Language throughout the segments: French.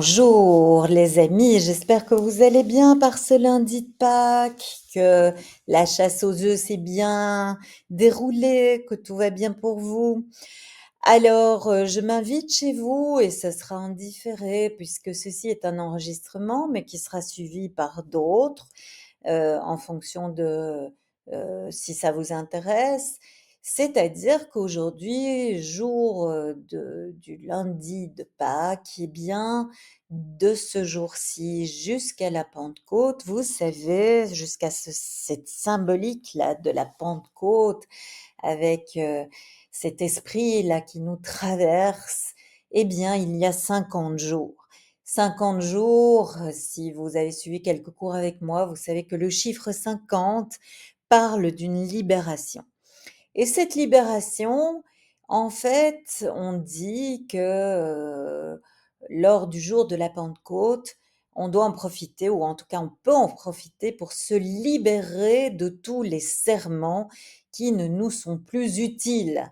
Bonjour les amis, j'espère que vous allez bien par ce lundi de Pâques, que la chasse aux œufs s'est bien déroulée, que tout va bien pour vous. Alors, je m'invite chez vous et ce sera en différé puisque ceci est un enregistrement, mais qui sera suivi par d'autres en fonction de si ça vous intéresse. C'est-à-dire qu'aujourd'hui, jour du lundi de Pâques, eh bien, de ce jour-ci jusqu'à la Pentecôte, vous savez, jusqu'à cette symbolique-là de la Pentecôte, avec cet esprit-là qui nous traverse, eh bien, il y a 50 jours. 50 jours, si vous avez suivi quelques cours avec moi, vous savez que le chiffre 50 parle d'une libération. Et cette libération, en fait, on dit que lors du jour de la Pentecôte, on doit en profiter, ou en tout cas on peut en profiter pour se libérer de tous les serments qui ne nous sont plus utiles.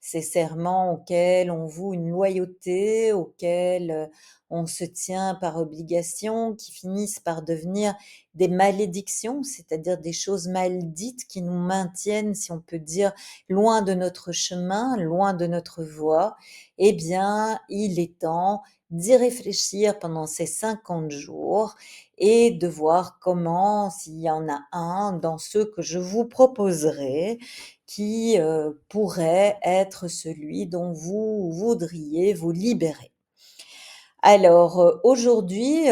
Ces serments auxquels on voue une loyauté, auxquels on se tient par obligation, qui finissent par devenir des malédictions, c'est-à-dire des choses mal dites qui nous maintiennent, si on peut dire, loin de notre chemin, loin de notre voie. Eh bien, il est temps d'y réfléchir pendant ces 50 jours et de voir comment, s'il y en a un dans ceux que je vous proposerai, qui pourrait être celui dont vous voudriez vous libérer. Alors aujourd'hui,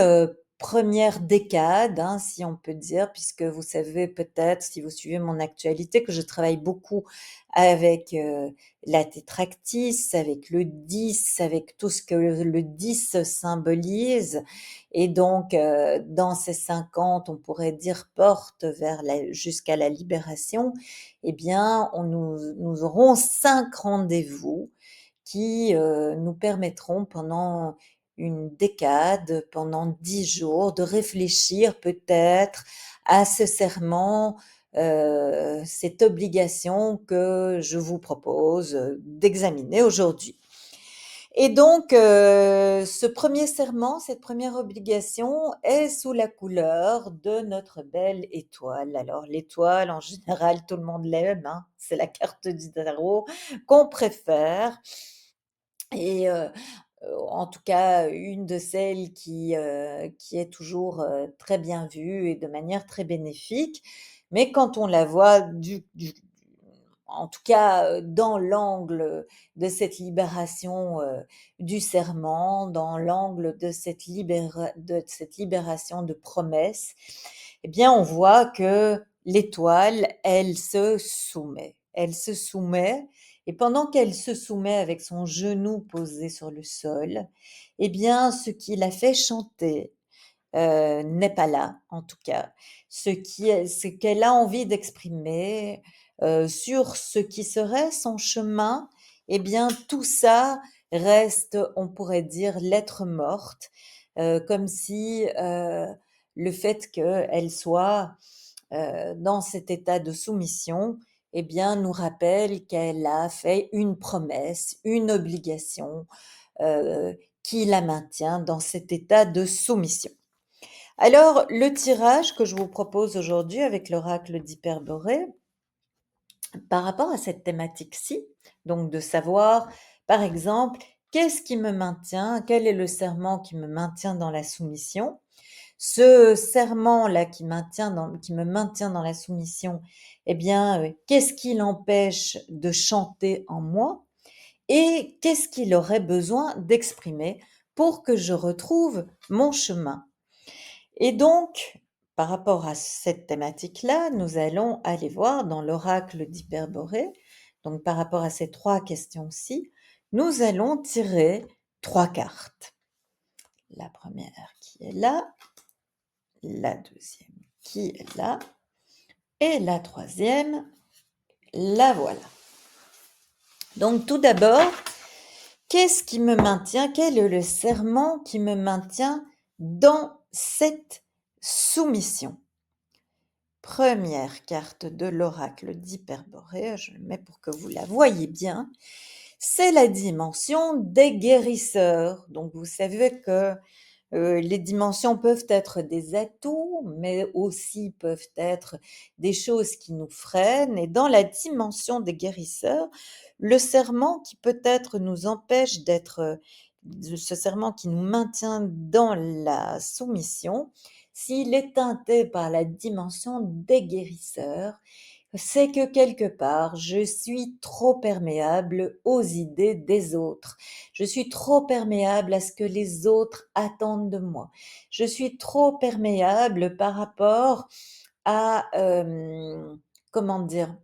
première décade, hein, si on peut dire, puisque vous savez peut-être, si vous suivez mon actualité, que je travaille beaucoup avec la tétractys, avec le 10, avec tout ce que le 10 symbolise. Et donc, dans ces 50, on pourrait dire porte vers jusqu'à la libération, eh bien, nous aurons 5 rendez-vous qui nous permettront pendant une décade, pendant 10 jours, de réfléchir peut-être à ce serment, cette obligation que je vous propose d'examiner aujourd'hui. Et donc, ce premier serment, cette première obligation est sous la couleur de notre belle étoile. Alors, l'étoile, en général, tout le monde l'aime, hein, c'est la carte du tarot qu'on préfère. Et en tout cas, une de celles qui est toujours très bien vue et de manière très bénéfique. Mais quand on la voit en tout cas, dans l'angle de cette libération du serment, dans l'angle de de cette libération de promesses, eh bien, on voit que l'étoile, elle se soumet. Elle se soumet, et pendant qu'elle se soumet avec son genou posé sur le sol, eh bien, ce qui la fait chanter n'est pas là, en tout cas. Ce qu'elle a envie d'exprimer sur ce qui serait son chemin, eh bien, tout ça reste, on pourrait dire, lettre morte, comme si le fait qu'elle soit dans cet état de soumission, eh bien, nous rappelle qu'elle a fait une promesse, une obligation qui la maintient dans cet état de soumission. Alors, le tirage que je vous propose aujourd'hui avec l'oracle d'Hyperborée, par rapport à cette thématique-ci, donc de savoir, par exemple, qu'est-ce qui me maintient, quel est le serment qui me maintient dans la soumission. Ce serment-là qui me maintient dans la soumission, eh bien, qu'est-ce qui l'empêche de chanter en moi et qu'est-ce qu'il aurait besoin d'exprimer pour que je retrouve mon chemin. Et donc, par rapport à cette thématique-là, nous allons aller voir dans l'oracle d'Hyperborée, donc par rapport à ces 3 questions-ci, nous allons tirer 3 cartes. La première qui est là, la deuxième qui est là, et la troisième, la voilà. Donc tout d'abord, qu'est-ce qui me maintient? Quel est le serment qui me maintient dans cette soumission? Première carte de l'oracle d'Hyperborée, je le mets pour que vous la voyez bien, c'est la dimension des guérisseurs. Donc vous savez que Les dimensions peuvent être des atouts, mais aussi peuvent être des choses qui nous freinent. Et dans la dimension des guérisseurs, le serment qui peut-être nous empêche d'être, ce serment qui nous maintient dans la soumission, s'il est teinté par la dimension des guérisseurs, c'est que quelque part, je suis trop perméable aux idées des autres. Je suis trop perméable à ce que les autres attendent de moi. Je suis trop perméable par rapport à, comment dire?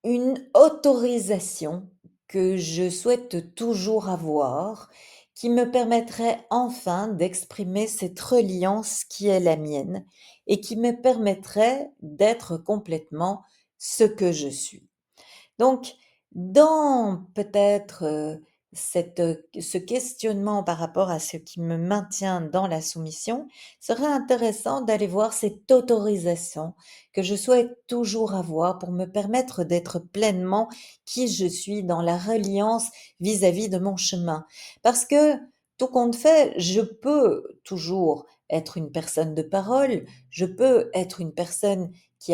Une autorisation que je souhaite toujours avoir, qui me permettrait enfin d'exprimer cette reliance qui est la mienne et qui me permettrait d'être complètement ce que je suis. Donc, dans peut-être, ce questionnement par rapport à ce qui me maintient dans la soumission, serait intéressant d'aller voir cette autorisation que je souhaite toujours avoir pour me permettre d'être pleinement qui je suis dans la reliance vis-à-vis de mon chemin. Parce que, tout compte fait, je peux toujours être une personne de parole, je peux être une personne qui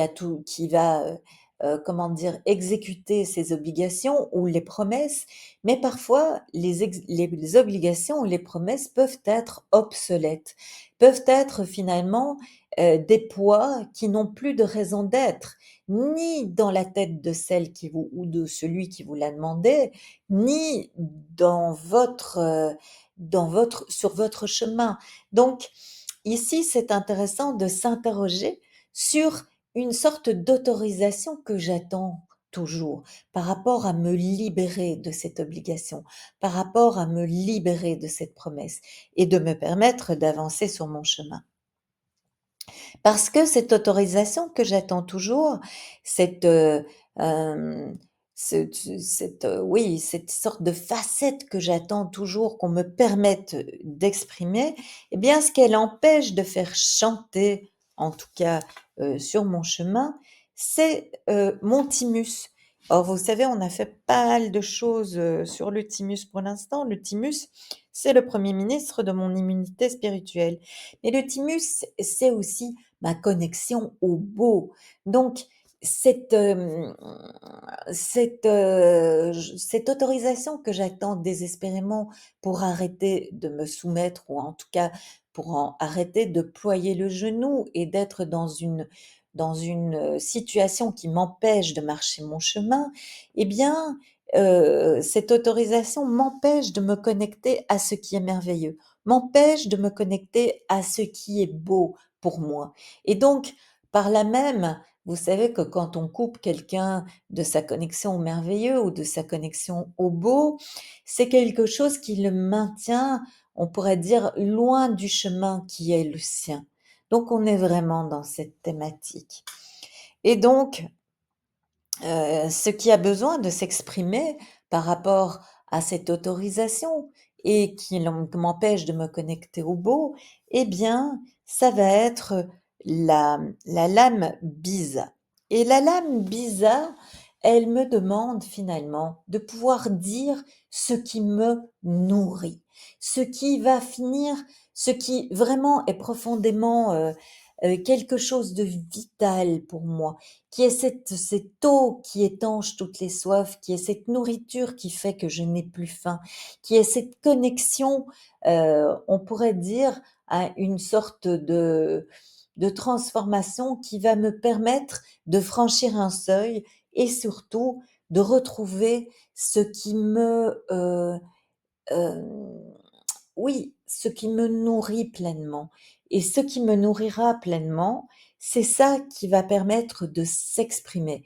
va, comment dire? Exécuter ses obligations ou les promesses, mais parfois les obligations ou les promesses peuvent être obsolètes, peuvent être finalement, des poids qui n'ont plus de raison d'être, ni dans la tête de celle qui vous ou de celui qui vous l'a demandé, ni dans votre sur votre chemin. Donc ici, c'est intéressant de s'interroger sur une sorte d'autorisation que j'attends toujours par rapport à me libérer de cette obligation, par rapport à me libérer de cette promesse et de me permettre d'avancer sur mon chemin. Parce que cette autorisation que j'attends toujours, cette, hem, oui, cette sorte de facette que j'attends toujours qu'on me permette, d'exprimer, eh bien, ce qu'elle empêche de faire chanter, en tout cas, sur mon chemin, c'est, mon thymus. Or, vous savez, on a fait pas mal de choses, sur le thymus pour l'instant. Le thymus, c'est le premier ministre de mon immunité spirituelle. Mais le thymus, c'est aussi ma connexion au beau. Donc, cette, cette autorisation que j'attends désespérément pour arrêter de me soumettre ou en tout cas pour arrêter de ployer le genou et d'être dans une situation qui m'empêche de marcher mon chemin, eh bien, cette autorisation m'empêche de me connecter à ce qui est merveilleux, m'empêche de me connecter à ce qui est beau pour moi. Et donc, par là même, vous savez que quand on coupe quelqu'un de sa connexion au merveilleux ou de sa connexion au beau, c'est quelque chose qui le maintient, on pourrait dire, loin du chemin qui est le sien. Donc, on est vraiment dans cette thématique. Et donc, ce qui a besoin de s'exprimer par rapport à cette autorisation et qui m'empêche de me connecter au beau, eh bien, ça va être la lame Bisa. Et la lame Bisa, elle me demande finalement de pouvoir dire ce qui me nourrit, ce qui va finir, ce qui vraiment est profondément quelque chose de vital pour moi, qui est cette eau qui étanche toutes les soifs, qui est cette nourriture qui fait que je n'ai plus faim, qui est cette connexion, on pourrait dire, à une sorte de transformation qui va me permettre de franchir un seuil et surtout de retrouver ce qui me, hem, oui, ce qui me nourrit pleinement et ce qui me nourrira pleinement, c'est ça qui va permettre de s'exprimer.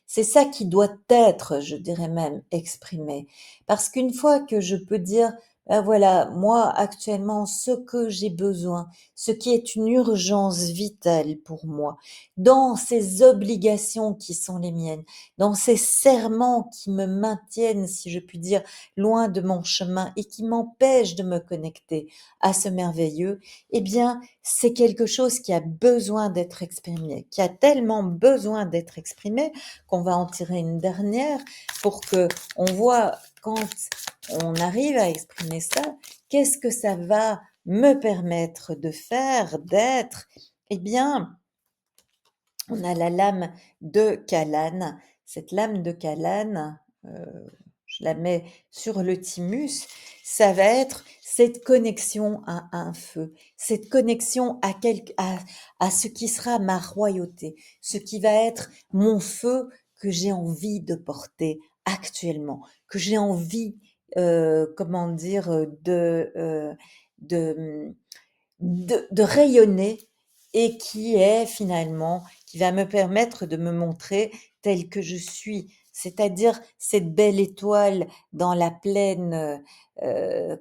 C'est ça qui doit être, je dirais même, exprimé. Parce qu'une fois que je peux dire: «Ben voilà, moi actuellement ce que j'ai besoin, ce qui est une urgence vitale pour moi, dans ces obligations qui sont les miennes, dans ces serments qui me maintiennent, si je puis dire, loin de mon chemin et qui m'empêchent de me connecter à ce merveilleux», eh bien, c'est quelque chose qui a besoin d'être exprimé, qui a tellement besoin d'être exprimé qu'on va en tirer une dernière pour que on voit quand on arrive à exprimer ça, qu'est-ce que ça va me permettre de faire, d'être? Eh bien, on a la lame de Calane. Cette lame de Calane, je la mets sur le thymus, ça va être cette connexion à un feu, cette connexion à ce qui sera ma royauté, ce qui va être mon feu que j'ai envie de porter actuellement, que j'ai envie, comment dire, de, de rayonner et qui est finalement, qui va me permettre de me montrer telle que je suis, c'est-à-dire cette belle étoile dans la pleine,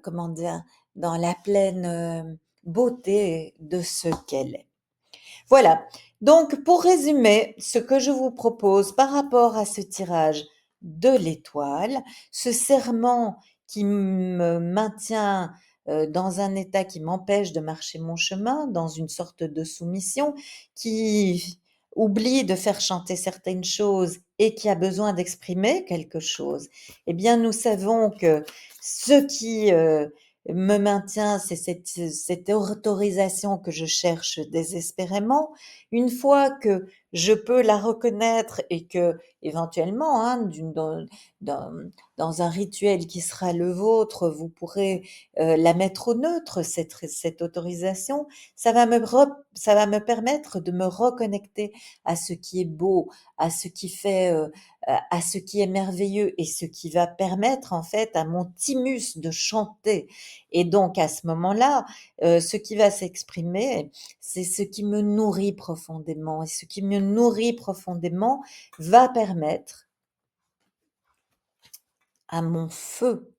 comment dire, dans la pleine beauté de ce qu'elle est. Voilà. Donc, pour résumer, ce que je vous propose par rapport à ce tirage de l'étoile, ce serment qui me maintient dans un état qui m'empêche de marcher mon chemin, dans une sorte de soumission, qui oublie de faire chanter certaines choses et qui a besoin d'exprimer quelque chose, eh bien, nous savons que ce qui me maintient, c'est cette autorisation que je cherche désespérément. Une fois que je peux la reconnaître et que, éventuellement, hein, dans, dans un rituel qui sera le vôtre, vous pourrez la mettre au neutre, cette autorisation, ça va me permettre de me reconnecter à ce qui est beau, à ce qui fait, à ce qui est merveilleux et ce qui va permettre en fait à mon thymus de chanter. Et donc à ce moment-là, ce qui va s'exprimer, c'est ce qui me nourrit profondément et ce qui me nourrit profondément va permettre à mon feu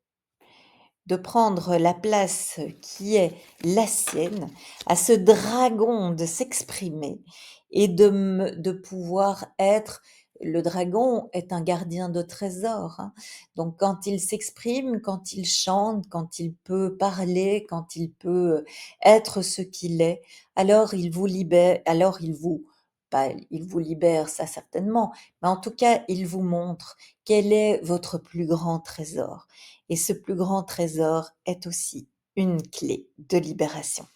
de prendre la place qui est la sienne, à ce dragon de s'exprimer et de pouvoir être. Le dragon est un gardien de trésors, hein. Donc quand il s'exprime, quand il chante, quand il peut parler, quand il peut être ce qu'il est, alors il vous libère, alors il vous, pas, il vous libère, ça certainement, mais en tout cas, il vous montre quel est votre plus grand trésor. Et ce plus grand trésor est aussi une clé de libération.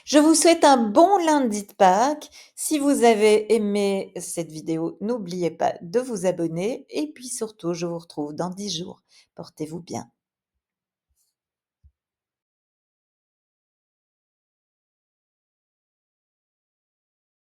Je vous souhaite un bon lundi de Pâques. Si vous avez aimé cette vidéo, n'oubliez pas de vous abonner. Et puis surtout, je vous retrouve dans 10 jours. Portez-vous bien.